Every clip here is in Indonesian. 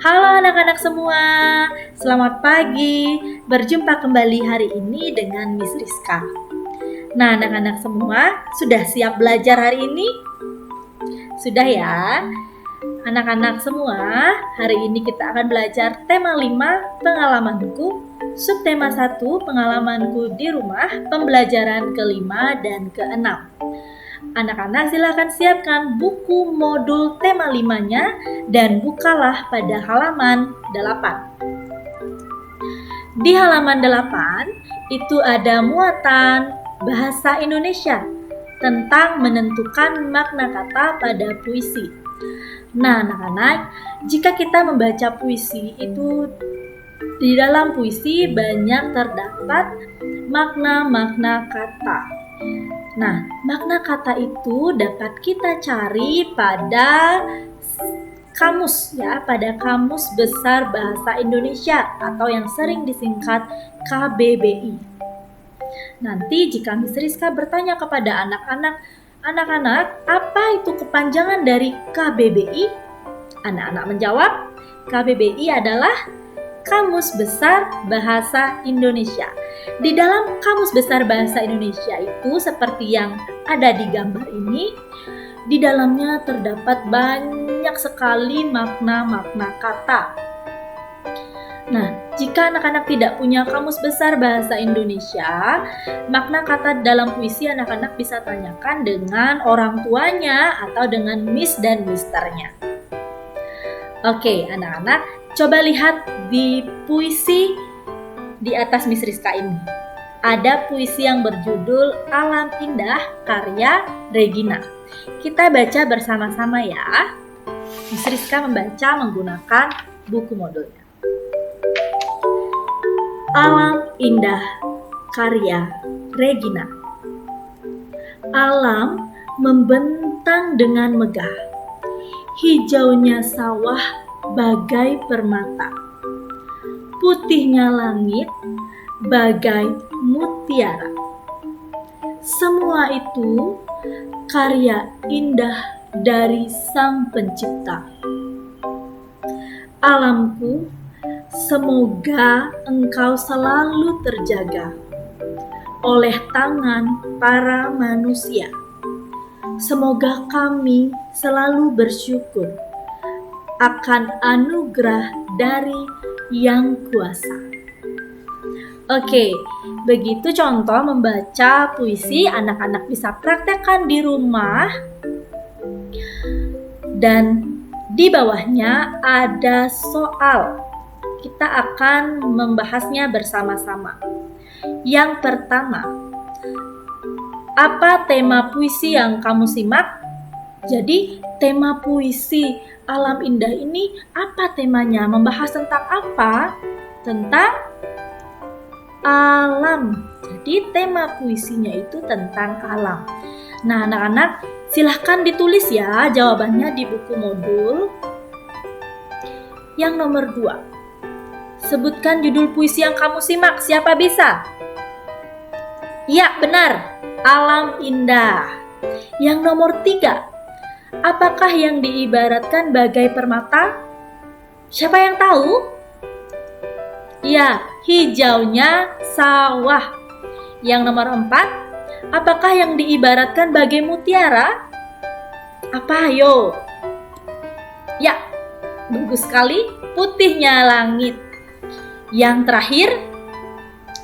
Halo anak-anak semua, selamat pagi. Berjumpa kembali hari ini dengan Miss Rizka. Nah, anak-anak semua sudah siap belajar hari ini? Sudah ya? Anak-anak semua, hari ini kita akan belajar tema 5, pengalamanku, subtema 1, pengalamanku di rumah, pembelajaran ke-5 dan ke-6. Anak-anak silakan siapkan buku modul tema 5-nya dan bukalah pada halaman 8. Di halaman 8 itu ada muatan bahasa Indonesia tentang menentukan makna kata pada puisi. Nah, anak-anak, jika kita membaca puisi itu di dalam puisi banyak terdapat makna-makna kata. Nah, makna kata itu dapat kita cari pada kamus ya, pada Kamus Besar Bahasa Indonesia atau yang sering disingkat KBBI. Nanti jika Miss Rizka bertanya kepada anak-anak, apa itu kepanjangan dari KBBI? Anak-anak menjawab, KBBI adalah Kamus Besar Bahasa Indonesia. Di dalam Kamus Besar Bahasa Indonesia itu seperti yang ada di gambar ini, di dalamnya terdapat banyak sekali makna-makna kata. Nah, jika anak-anak tidak punya Kamus Besar Bahasa Indonesia, makna kata dalam puisi anak-anak bisa tanyakan dengan orang tuanya atau dengan Miss dan Misternya. Oke, anak-anak, coba lihat di puisi di atas Miss Rizka ini. Ada puisi yang berjudul Alam Indah karya Regina. Kita baca bersama-sama ya. Miss Rizka membaca menggunakan buku modulnya. Alam Indah karya Regina. Alam membentang dengan megah. Hijaunya sawah bagai permata. Putihnya langit bagai mutiara. Semua itu karya indah dari Sang Pencipta. Alamku, semoga engkau selalu terjaga oleh tangan para manusia. Semoga kami selalu bersyukur akan anugerah dari Yang Kuasa. Oke, begitu contoh membaca puisi. Anak-anak bisa praktekkan di rumah. Dan di bawahnya ada soal. Kita akan membahasnya bersama-sama. Yang pertama, apa tema puisi yang kamu simak? Jadi, tema puisi Alam Indah ini apa temanya? Membahas tentang apa? Tentang alam. Jadi tema puisinya itu tentang alam. Nah, anak-anak silahkan ditulis ya jawabannya di buku modul. Yang nomor 2. Sebutkan judul puisi yang kamu simak. Siapa bisa? Ya, benar. Alam Indah. Yang nomor 3. Apakah yang diibaratkan bagai permata? Siapa yang tahu? Ya, hijaunya sawah. Yang nomor 4. Apakah yang diibaratkan bagai mutiara? Apa, ayo? Ya, bagus sekali. Putihnya langit. Yang terakhir,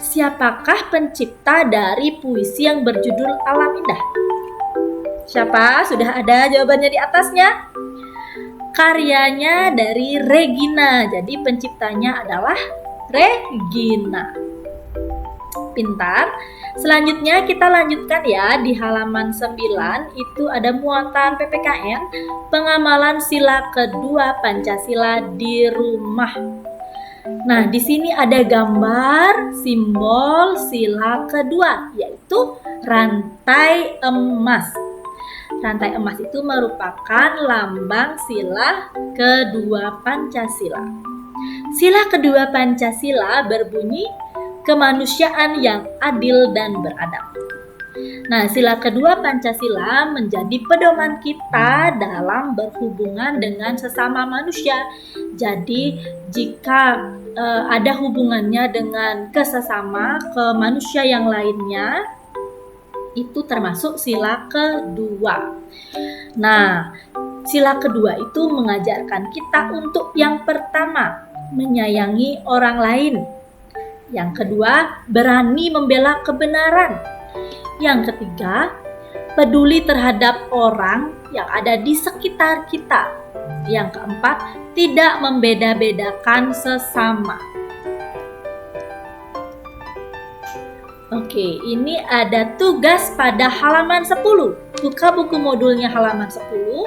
siapakah pencipta dari puisi yang berjudul Alam Indah? Siapa? Sudah ada jawabannya di atasnya? Karyanya dari Regina. Jadi penciptanya adalah Regina. Pintar. Selanjutnya kita lanjutkan ya di halaman 9 itu ada muatan PPKN pengamalan sila kedua Pancasila di rumah. Nah, di sini ada gambar simbol sila kedua yaitu rantai emas. Rantai emas itu merupakan lambang sila kedua Pancasila. Sila kedua Pancasila berbunyi kemanusiaan yang adil dan beradab. Nah, sila kedua Pancasila menjadi pedoman kita dalam berhubungan dengan sesama manusia. Jadi, jika ada hubungannya dengan kesesama ke manusia yang lainnya, itu termasuk sila kedua. Nah, sila kedua itu mengajarkan kita untuk yang pertama, menyayangi orang lain. Yang kedua, berani membela kebenaran. Yang ketiga, peduli terhadap orang yang ada di sekitar kita. Yang keempat, tidak membeda-bedakan sesama. Oke, ini ada tugas pada halaman 10. Buka buku modulnya halaman 10.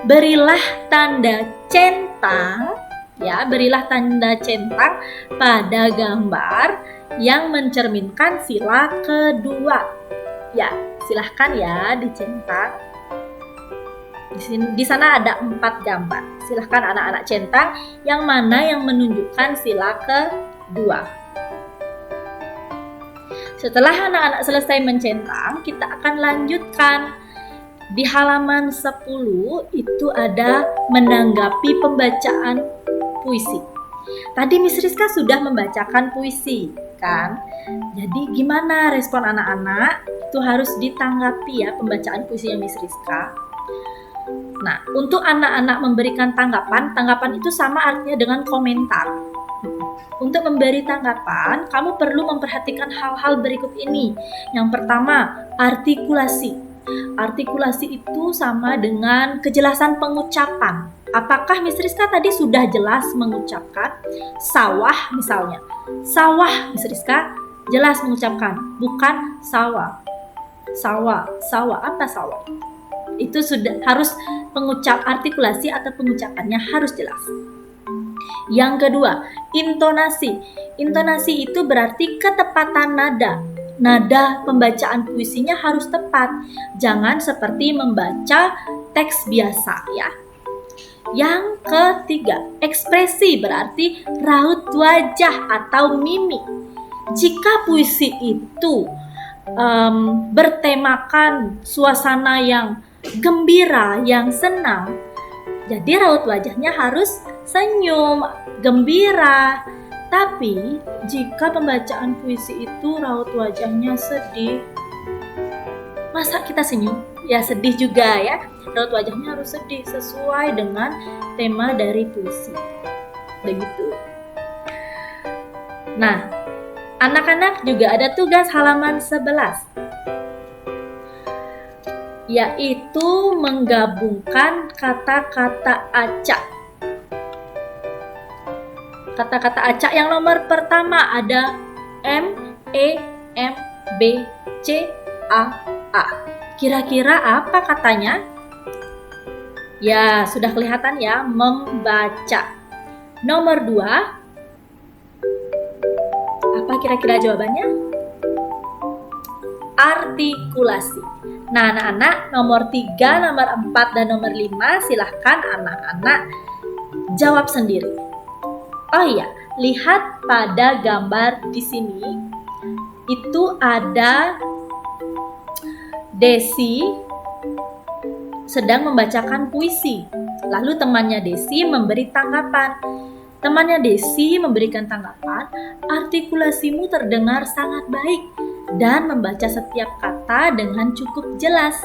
Berilah tanda centang, ya, berilah tanda centang pada gambar yang mencerminkan sila kedua. Ya, silahkan ya dicentang. Di sana ada 4 gambar. Silahkan anak-anak centang yang mana yang menunjukkan sila kedua. Setelah anak-anak selesai mencentang, kita akan lanjutkan. Di halaman 10 itu ada menanggapi pembacaan puisi. Tadi Miss Rizka sudah membacakan puisi, kan? Jadi gimana respon anak-anak? Itu harus ditanggapi ya pembacaan puisinya Miss Rizka. Nah, untuk anak-anak memberikan tanggapan itu sama artinya dengan komentar. Untuk memberi tanggapan, kamu perlu memperhatikan hal-hal berikut ini. Yang pertama, artikulasi. Artikulasi itu sama dengan kejelasan pengucapan. Apakah Miss Rizka tadi sudah jelas mengucapkan sawah misalnya? Sawah, Miss Rizka jelas mengucapkan, bukan sawah. Sawah, apa sawah? Itu sudah harus artikulasi atau pengucapannya harus jelas. Yang kedua, intonasi. Intonasi itu berarti ketepatan nada. Nada pembacaan puisinya harus tepat. Jangan seperti membaca teks biasa ya. Yang ketiga, ekspresi berarti raut wajah atau mimik. Jika puisi itu bertemakan suasana yang gembira, yang senang, jadi raut wajahnya harus senyum, gembira. Tapi jika pembacaan puisi itu raut wajahnya sedih, masa kita senyum? Ya sedih juga ya. Raut wajahnya harus sedih sesuai dengan tema dari puisi. Begitu. Nah, anak-anak juga ada tugas halaman 11, yaitu menggabungkan kata-kata acak. Kata-kata acak yang nomor pertama ada M, E, M, B, C, A, A. Kira-kira apa katanya? Ya, sudah kelihatan ya, membaca. Nomor 2, apa kira-kira jawabannya? Artikulasi. Nah, anak-anak, nomor 3, nomor 4, dan nomor 5 silahkan anak-anak jawab sendiri. Oh iya, lihat pada gambar di sini. Itu ada Desi sedang membacakan puisi. Lalu temannya Desi memberi tanggapan. Temannya Desi memberikan tanggapan, artikulasimu terdengar sangat baik dan membaca setiap kata dengan cukup jelas.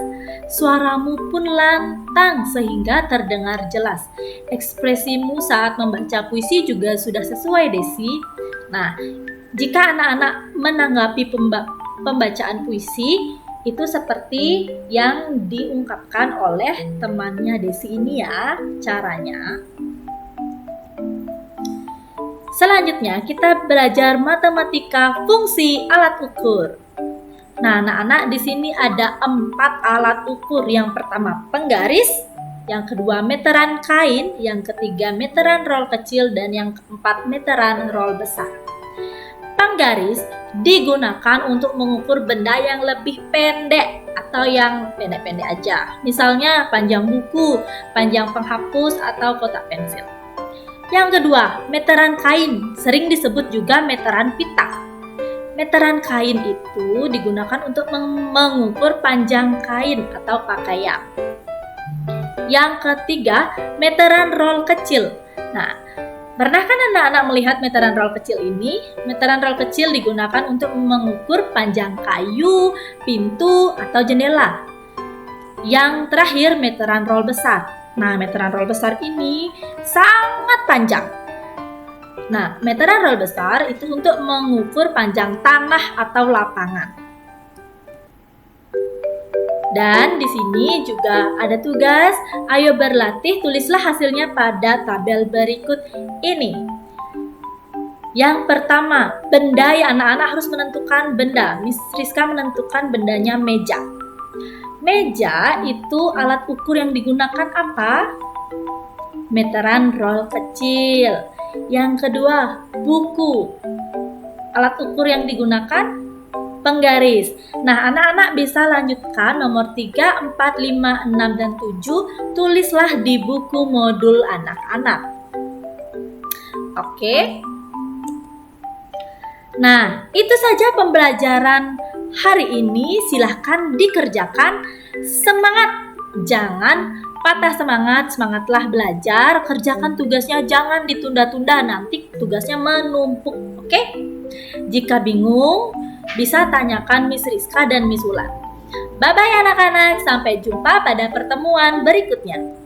Suaramu pun lantang sehingga terdengar jelas. Ekspresimu saat membaca puisi juga sudah sesuai, Desi. Nah, jika anak-anak menanggapi pembacaan puisi, itu seperti yang diungkapkan oleh temannya Desi ini ya, caranya. Selanjutnya kita belajar matematika fungsi alat ukur. Nah, anak-anak di sini ada 4 alat ukur. Yang pertama penggaris, yang kedua meteran kain, yang ketiga meteran roll kecil, dan yang keempat meteran roll besar. Penggaris digunakan untuk mengukur benda yang lebih pendek atau yang pendek-pendek aja. Misalnya panjang buku, panjang penghapus, atau kotak pensil. Yang kedua, meteran kain, sering disebut juga meteran pita. Meteran kain itu digunakan untuk mengukur panjang kain atau pakaian. Yang ketiga, meteran roll kecil. Nah, pernah kan anak-anak melihat meteran roll kecil ini? Meteran roll kecil digunakan untuk mengukur panjang kayu, pintu, atau jendela. Yang terakhir, meteran roll besar. Nah, meteran roll besar ini sangat panjang. Nah, meteran roll besar itu untuk mengukur panjang tanah atau lapangan. Dan di sini juga ada tugas, ayo berlatih, tulislah hasilnya pada tabel berikut ini. Yang pertama, benda yang anak-anak harus menentukan benda. Miss Rizka menentukan bendanya meja. Meja itu alat ukur yang digunakan apa? Meteran roll kecil. Yang kedua, buku. Alat ukur yang digunakan penggaris. Nah, anak-anak bisa lanjutkan nomor 3, 4, 5, 6, dan 7. Tulislah di buku modul anak-anak. Oke. Nah, itu saja pembelajaran hari ini. Silahkan dikerjakan. Semangat! Jangan patah semangat, semangatlah belajar. Kerjakan tugasnya, jangan ditunda-tunda, nanti tugasnya menumpuk. Oke? Jika bingung, bisa tanyakan Miss Rizka dan Miss Ulan. Bye-bye anak-anak, sampai jumpa pada pertemuan berikutnya.